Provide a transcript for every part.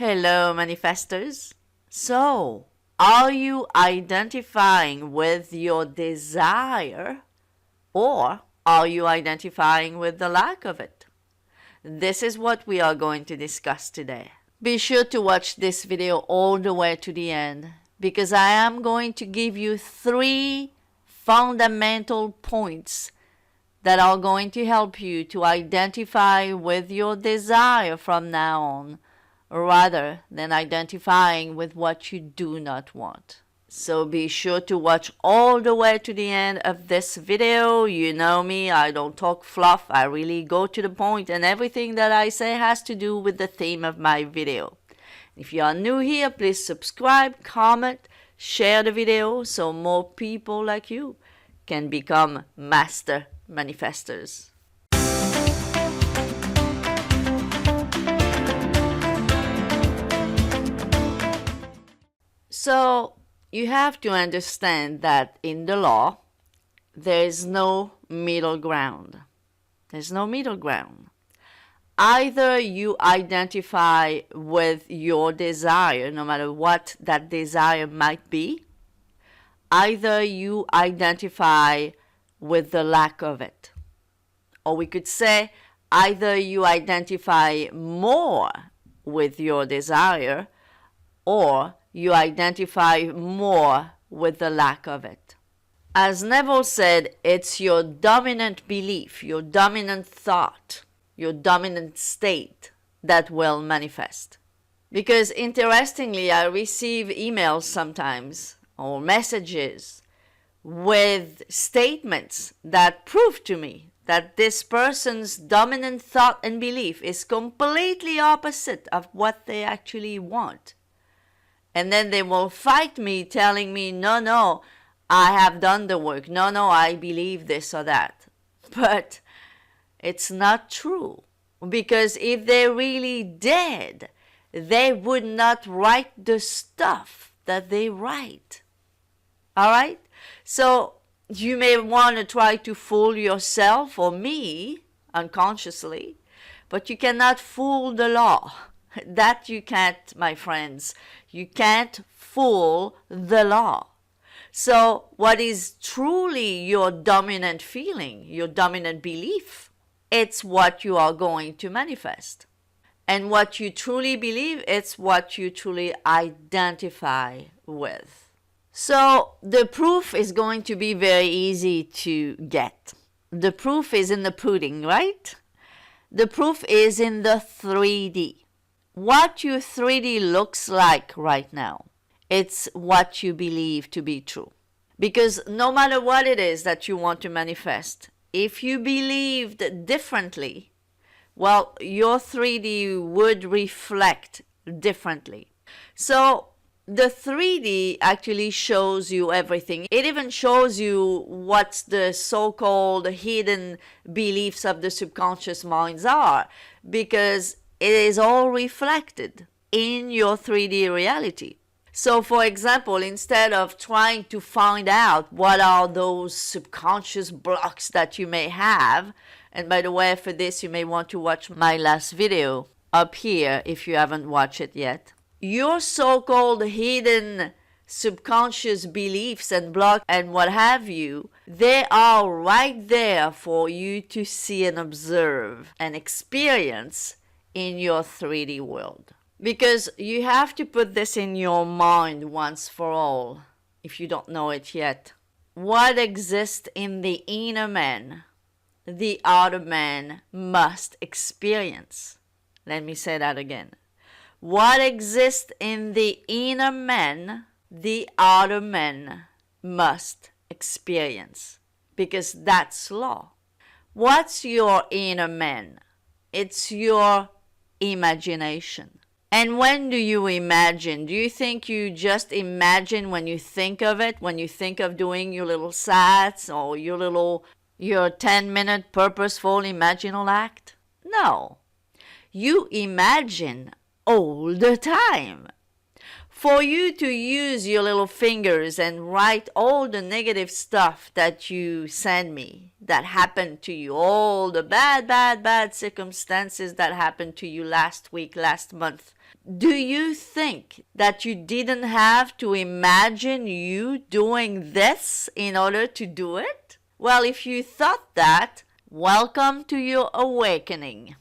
Hello, manifestors. So, are you identifying with your desire or are you identifying with the lack of it? This is what we are going to discuss today. Be sure to watch this video all the way to the end because I am going to give you 3 fundamental points that are going to help you to identify with your desire from now on, rather than identifying with what you do not want. So be sure to watch all the way to the end of this video. You know me, I don't talk fluff, I really go to the point, and everything that I say has to do with the theme of my video. If you are new here, please subscribe, comment, share the video so more people like you can become master manifestors. So you have to understand that in the law, there is no middle ground. There's no middle ground. Either you identify with your desire, no matter what that desire might be, either you identify with the lack of it. Or we could say either you identify more with your desire or you identify more with the lack of it. As Neville said, it's your dominant belief, your dominant thought, your dominant state that will manifest. Because interestingly, I receive emails sometimes or messages with statements that prove to me that this person's dominant thought and belief is completely opposite of what they actually want. And then they will fight me telling me, no, I have done the work. No, I believe this or that. But it's not true. Because if they really did, they would not write the stuff that they write. All right? So you may want to try to fool yourself or me unconsciously, but you cannot fool the law. That you can't, my friends. You can't fool the law. So what is truly your dominant feeling, your dominant belief, it's what you are going to manifest. And what you truly believe, it's what you truly identify with. So the proof is going to be very easy to get. The proof is in the pudding, right? The proof is in the 3D. What your 3D looks like right now, it's what you believe to be true. Because no matter what it is that you want to manifest, if you believed differently, well, your 3D would reflect differently. So the 3D actually shows you everything. It even shows you what the so-called hidden beliefs of the subconscious minds are, because it is all reflected in your 3D reality. So for example, instead of trying to find out what are those subconscious blocks that you may have, and by the way, for this you may want to watch my last video up here if you haven't watched it yet. Your so-called hidden subconscious beliefs and blocks and what have you, they are right there for you to see and observe and experience in your 3D world. Because you have to put this in your mind once for all, if you don't know it yet. What exists in the inner man, the outer man must experience. Let me say that again. What exists in the inner man, the outer man must experience. Because that's law. What's your inner man? It's your imagination. And when do you imagine? Do you think you just imagine when you think of it? When you think of doing your little sats or your 10-minute purposeful imaginal act? No. You imagine all the time. For you to use your little fingers and write all the negative stuff that you send me, that happened to you, all the bad circumstances that happened to you last week, last month, Do you think that you didn't have to imagine you doing this in order to do it? Well, if you thought that, welcome to your awakening.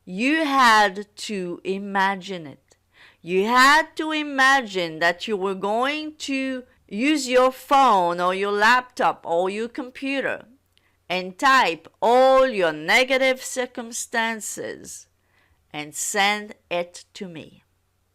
You had to imagine it. You had to imagine that you were going to use your phone or your laptop or your computer and type all your negative circumstances and send it to me.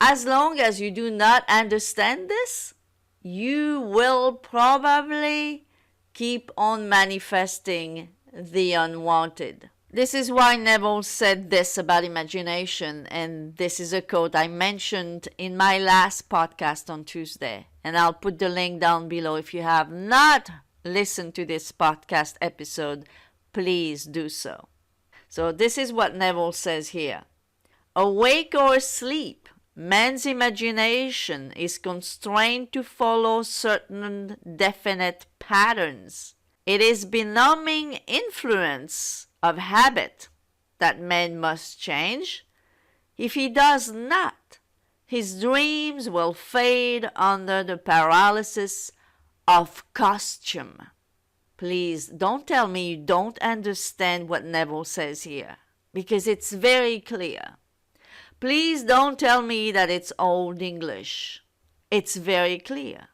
As long as you do not understand this, you will probably keep on manifesting the unwanted. This is why Neville said this about imagination, and this is a quote I mentioned in my last podcast on Tuesday, and I'll put the link down below. If you have not listened to this podcast episode, please do so. So this is what Neville says here. Awake or asleep, man's imagination is constrained to follow certain definite patterns. It is benumbing influence of habit that man must change. If he does not, his dreams will fade under the paralysis of costume. Please don't tell me you don't understand what Neville says here, because it's very clear. Please don't tell me that it's Old English. It's very clear.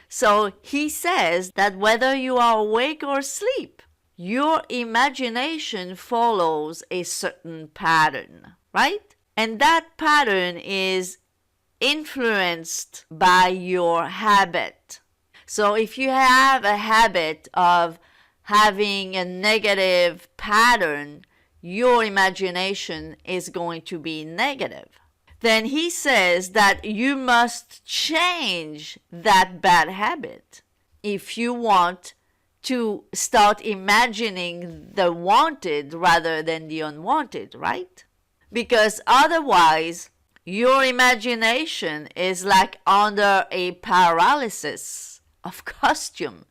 So he says that whether you are awake or asleep, your imagination follows a certain pattern, right? And that pattern is influenced by your habit. So if you have a habit of having a negative pattern, your imagination is going to be negative. Then he says that you must change that bad habit if you want to start imagining the wanted rather than the unwanted, right? Because otherwise, your imagination is like under a paralysis of costume.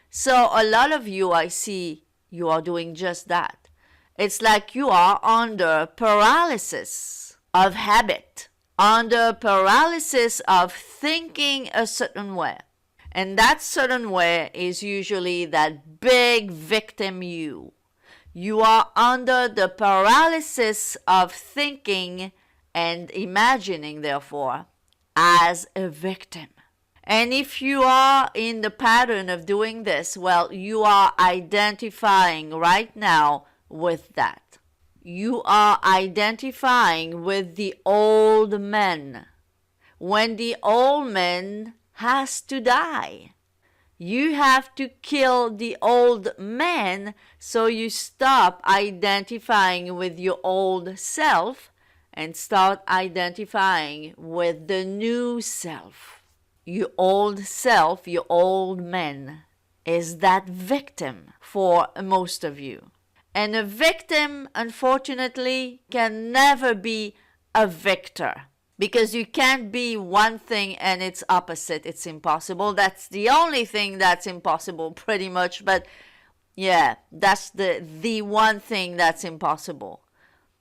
So a lot of you, I see, you are doing just that. It's like you are under paralysis of habit, under paralysis of thinking a certain way. And that certain way is usually that big victim you. You are under the paralysis of thinking and imagining, therefore, as a victim. And if you are in the pattern of doing this, well, you are identifying right now with that. You are identifying with the old man. When the old man has to die, you have to kill the old man, so you stop identifying with your old self and start identifying with the new self. Your old self, your old man, is that victim for most of you. And a victim, unfortunately, can never be a victor, because you can't be one thing and its opposite. It's impossible. That's the only thing that's impossible, pretty much. But yeah, that's the one thing that's impossible.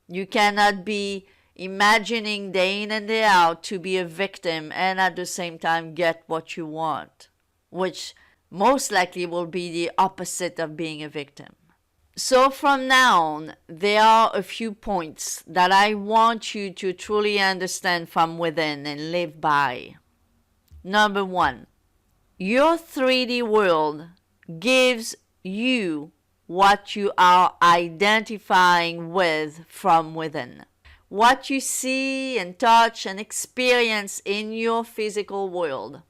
You cannot be imagining day in and day out to be a victim and at the same time get what you want, which most likely will be the opposite of being a victim. So from now on, there are a few points that I want you to truly understand from within and live by. Number one, your 3D world gives you what you are identifying with from within. What you see and touch and experience in your physical world,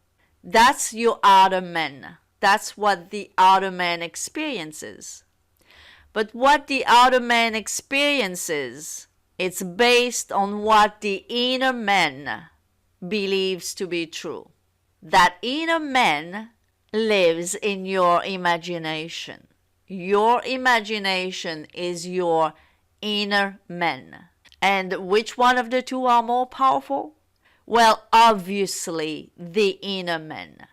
that's your outer man. That's what the outer man experiences. But what the outer man experiences, it's based on what the inner man believes to be true. That inner man lives in your imagination. Your imagination is your inner man. And which one of the two are more powerful? Well, obviously, the inner man.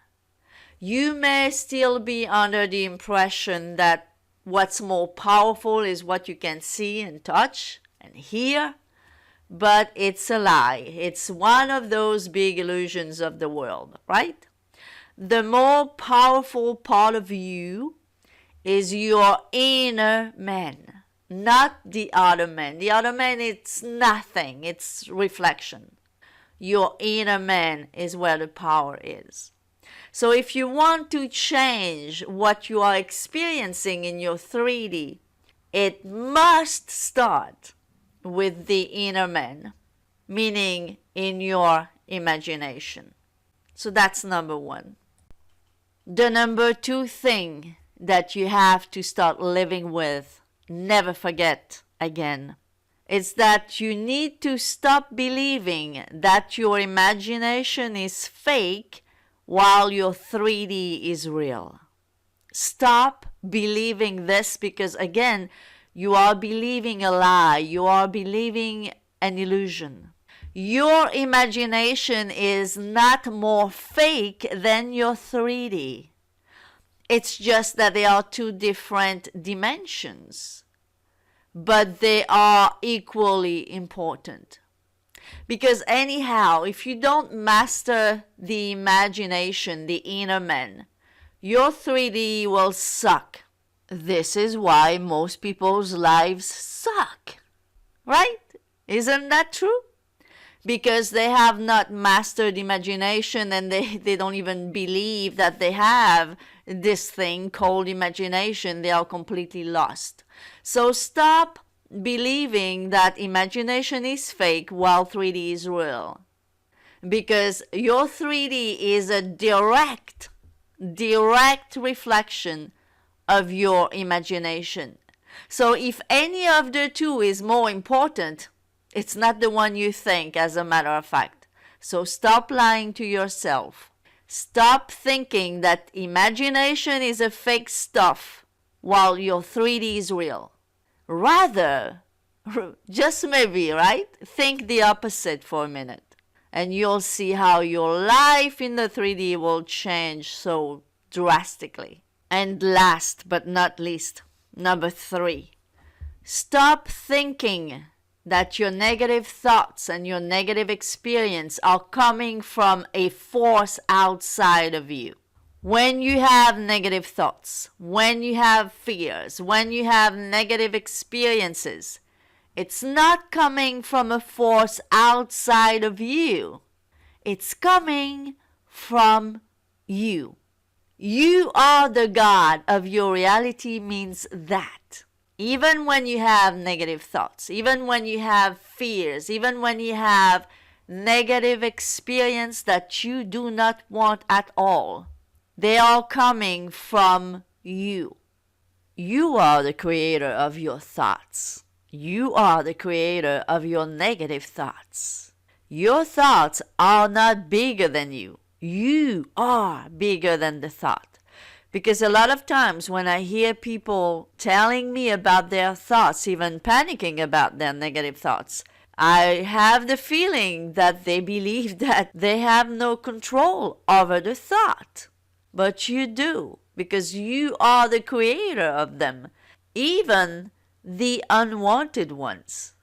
You may still be under the impression that what's more powerful is what you can see and touch and hear, but it's a lie. It's one of those big illusions of the world, right? The more powerful part of you is your inner man, not the outer man. The outer man, it's nothing, it's reflection. Your inner man is where the power is. So if you want to change what you are experiencing in your 3D, it must start with the inner man, meaning in your imagination. So that's number one. The number two thing that you have to start living with, never forget again, is that you need to stop believing that your imagination is fake while your 3D is real. Stop believing this, because again, you are believing a lie. You are believing an illusion. Your imagination is not more fake than your 3D. It's just that they are two different dimensions, but they are equally important. Because anyhow, if you don't master the imagination, the inner man, your 3D will suck. This is why most people's lives suck, right? Isn't that true? Because they have not mastered imagination, and they don't even believe that they have this thing called imagination. They are completely lost. So stop believing that imagination is fake while 3D is real. Because your 3D is a direct reflection of your imagination. So if any of the two is more important, it's not the one you think, as a matter of fact. So stop lying to yourself. Stop thinking that imagination is a fake stuff while your 3D is real. Rather, just maybe, right? Think the opposite for a minute, and you'll see how your life in the 3D will change so drastically. And last but not least, number 3, stop thinking that your negative thoughts and your negative experience are coming from a force outside of you. When you have negative thoughts, when you have fears, when you have negative experiences, it's not coming from a force outside of you. It's coming from you. You are the God of your reality means that. Even when you have negative thoughts, even when you have fears, even when you have negative experience that you do not want at all, they are coming from you. You are the creator of your thoughts. You are the creator of your negative thoughts. Your thoughts are not bigger than you. You are bigger than the thought. Because a lot of times when I hear people telling me about their thoughts, even panicking about their negative thoughts, I have the feeling that they believe that they have no control over the thought. But you do, because you are the creator of them, even the unwanted ones.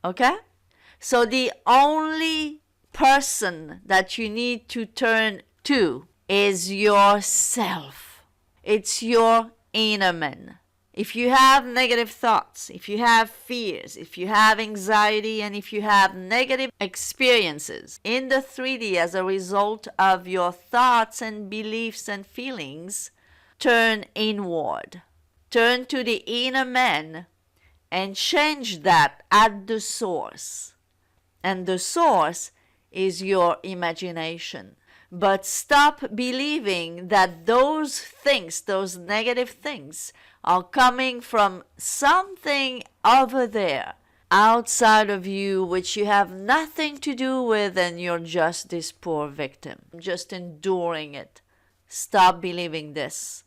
Okay? So the only person that you need to turn to is yourself. It's your inner man. If you have negative thoughts, if you have fears, if you have anxiety, and if you have negative experiences in the 3D as a result of your thoughts and beliefs and feelings, turn inward. Turn to the inner man and change that at the source. And the source is your imagination. But stop believing that those things, those negative things, are coming from something over there, outside of you, which you have nothing to do with, and you're just this poor victim, just enduring it. Stop believing this.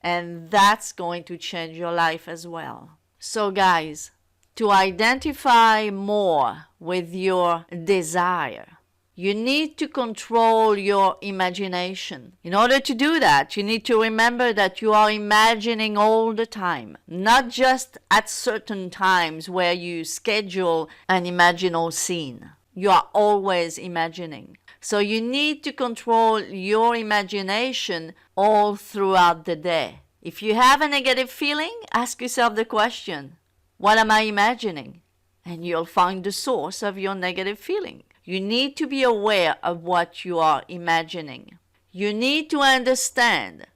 And that's going to change your life as well. So guys, to identify more with your desire, You need to control your imagination. In order to do that, you need to remember that you are imagining all the time, not just at certain times where you schedule an imaginal scene. You are always imagining. So you need to control your imagination all throughout the day. If you have a negative feeling, ask yourself the question, what am I imagining? And you'll find the source of your negative feeling. You need to be aware of what you are imagining. You need to understand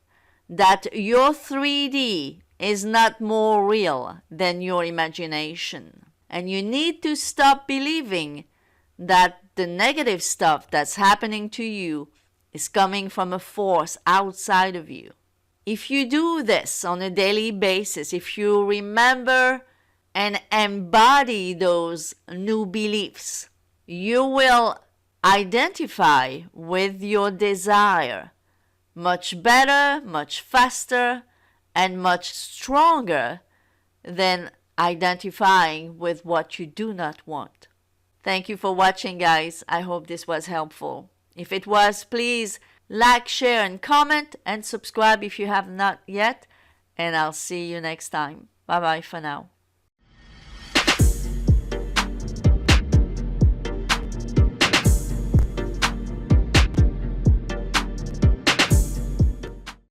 that your 3D is not more real than your imagination. And you need to stop believing that the negative stuff that's happening to you is coming from a force outside of you. If you do this on a daily basis, if you remember and embody those new beliefs, you will identify with your desire much better, much faster, and much stronger than identifying with what you do not want. Thank you for watching, guys. I hope this was helpful. If it was, please like, share, and comment, and subscribe if you have not yet. And I'll see you next time. Bye-bye for now.